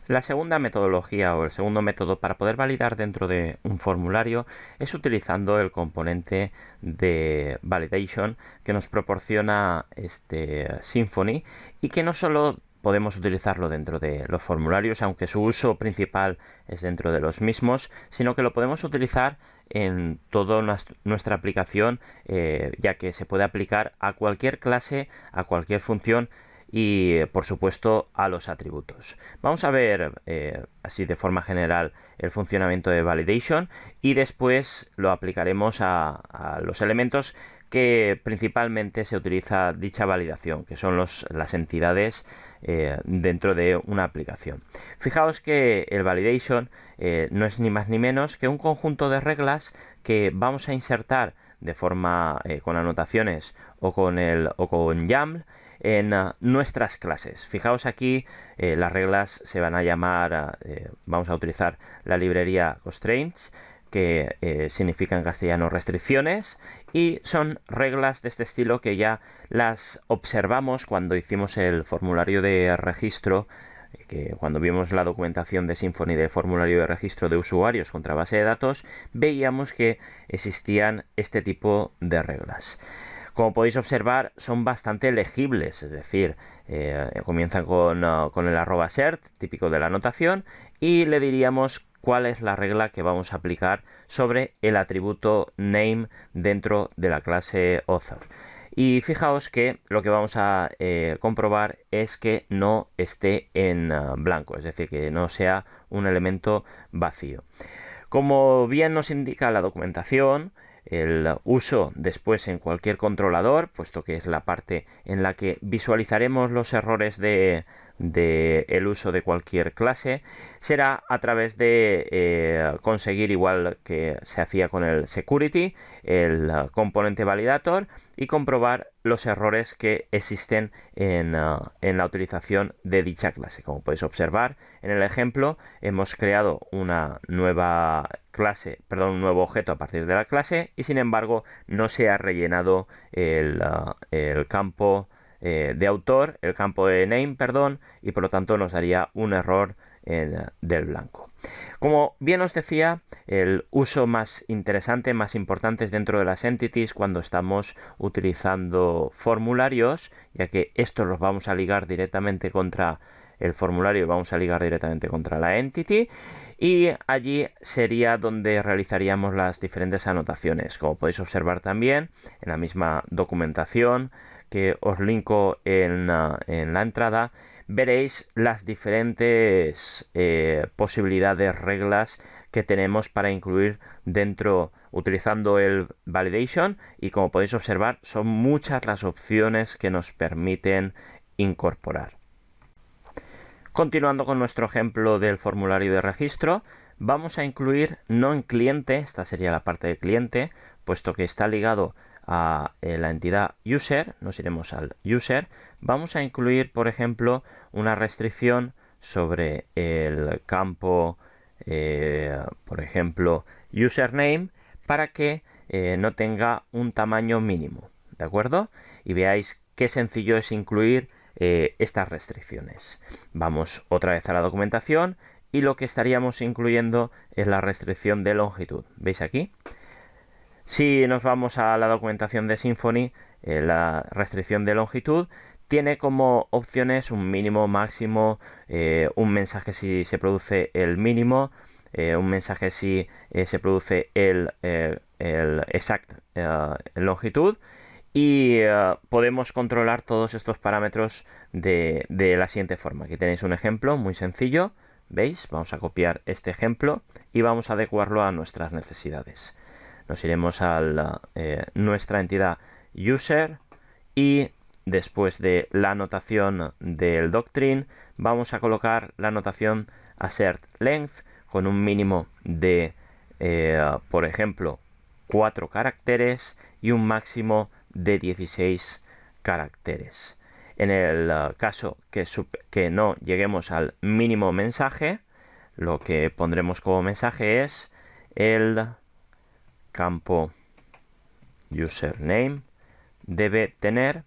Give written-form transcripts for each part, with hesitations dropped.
La segunda metodología o el segundo método para poder validar dentro de un formulario es utilizando el componente de validation que nos proporciona Symfony y que no solo podemos utilizarlo dentro de los formularios, aunque su uso principal es dentro de los mismos, sino que lo podemos utilizar en toda nuestra aplicación, ya que se puede aplicar a cualquier clase, a cualquier función y por supuesto a los atributos. Vamos a ver así de forma general el funcionamiento de validation y después lo aplicaremos a los elementos que principalmente se utiliza dicha validación, que son las entidades dentro de una aplicación. Fijaos que el validation no es ni más ni menos que un conjunto de reglas que vamos a insertar de forma con anotaciones o con YAML en nuestras clases. Fijaos aquí, las reglas se van a llamar, vamos a utilizar la librería constraints, que significa en castellano restricciones, y son reglas de este estilo que ya las observamos cuando hicimos el formulario de registro, que cuando vimos la documentación de Symfony de formulario de registro de usuarios contra base de datos, veíamos que existían este tipo de reglas. Como podéis observar, son bastante legibles, es decir, comienzan con el @cert, típico de la anotación, y le diríamos cuál es la regla que vamos a aplicar sobre el atributo name dentro de la clase author. Y fijaos que lo que vamos a comprobar es que no esté en blanco, es decir, que no sea un elemento vacío. Como bien nos indica la documentación, el uso después en cualquier controlador, puesto que es la parte en la que visualizaremos los errores de el uso de cualquier clase, será a través de conseguir, igual que se hacía con el security, el componente validator y comprobar los errores que existen en la utilización de dicha clase. Como podéis observar en el ejemplo, hemos creado una nueva clase, perdón, un nuevo objeto a partir de la clase y sin embargo no se ha rellenado el campo de autor, el campo de name, perdón, y por lo tanto nos daría un error del blanco. Como bien os decía, el uso más interesante, más importante es dentro de las entities cuando estamos utilizando formularios, ya que estos los vamos a ligar directamente contra el formulario, vamos a ligar directamente contra la entity, y allí sería donde realizaríamos las diferentes anotaciones. Como podéis observar también en la misma documentación que os linko en la entrada, veréis las diferentes posibilidades, reglas que tenemos para incluir dentro utilizando el validation, y como podéis observar son muchas las opciones que nos permiten incorporar. Continuando con nuestro ejemplo del formulario de registro, vamos a incluir no en cliente, esta sería la parte de cliente, puesto que está ligado a la entidad user, nos iremos al user, vamos a incluir, por ejemplo, una restricción sobre el campo, por ejemplo, username, para que no tenga un tamaño mínimo, ¿de acuerdo? Y veáis qué sencillo es incluir estas restricciones. Vamos otra vez a la documentación y lo que estaríamos incluyendo es la restricción de longitud. ¿Veis aquí? Si nos vamos a la documentación de Symfony, la restricción de longitud tiene como opciones un mínimo, máximo, un mensaje si se produce el mínimo, un mensaje si se produce el exact longitud, y podemos controlar todos estos parámetros de la siguiente forma. Aquí tenéis un ejemplo muy sencillo, ¿veis? Vamos a copiar este ejemplo y vamos a adecuarlo a nuestras necesidades. Nos iremos a nuestra entidad user y después de la anotación del doctrine vamos a colocar la anotación assert length con un mínimo de, por ejemplo, 4 caracteres y un máximo de 16 caracteres. En el caso que no lleguemos al mínimo mensaje, lo que pondremos como mensaje es el campo username debe tener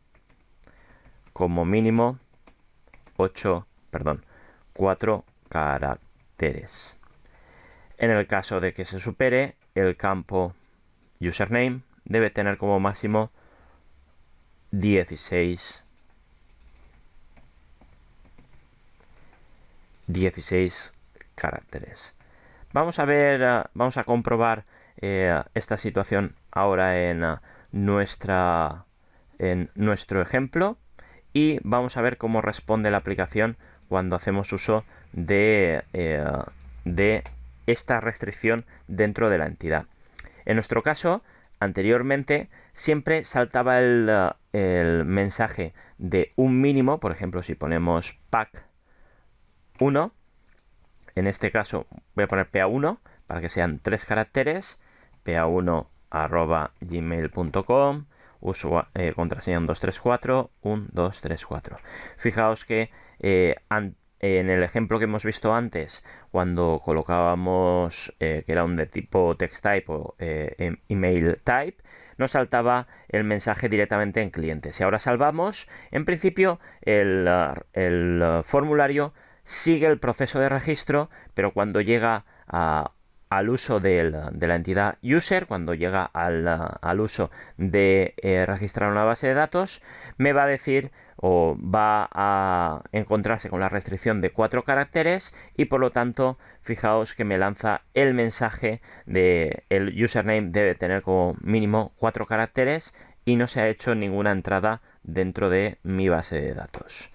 como mínimo 4 caracteres. En el caso de que se supere, el campo username debe tener como máximo 16 caracteres. Vamos a ver, vamos a comprobar esta situación ahora en nuestro ejemplo y vamos a ver cómo responde la aplicación cuando hacemos uso de esta restricción dentro de la entidad. En nuestro caso, anteriormente siempre saltaba el mensaje de un mínimo. Por ejemplo, si ponemos pack 1, en este caso voy a poner PA1 para que sean 3 caracteres, pa1@gmail.com, contraseña 1234, 1234. Fijaos que en el ejemplo que hemos visto antes, cuando colocábamos que era un de tipo text type o email type, nos saltaba el mensaje directamente en cliente. Si ahora salvamos, en principio el formulario sigue el proceso de registro, pero cuando llega al uso de la entidad user, cuando llega al uso de registrar una base de datos, me va a decir o va a encontrarse con la restricción de 4 caracteres y por lo tanto fijaos que me lanza el mensaje de el username debe tener como mínimo 4 caracteres y no se ha hecho ninguna entrada dentro de mi base de datos.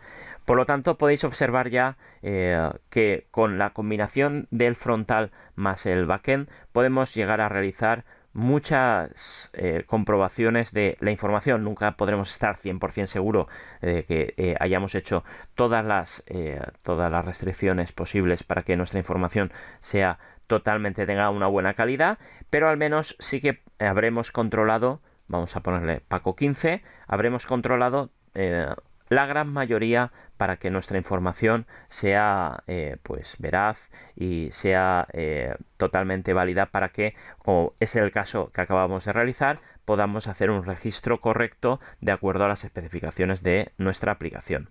Por lo tanto, podéis observar ya que con la combinación del frontal más el backend podemos llegar a realizar muchas comprobaciones de la información. Nunca podremos estar 100% seguro de que hayamos hecho todas las restricciones posibles para que nuestra información tenga una buena calidad, pero al menos sí que habremos controlado, vamos a ponerle Paco 15, habremos controlado la gran mayoría para que nuestra información sea pues veraz y sea totalmente válida para que, como es el caso que acabamos de realizar, podamos hacer un registro correcto de acuerdo a las especificaciones de nuestra aplicación.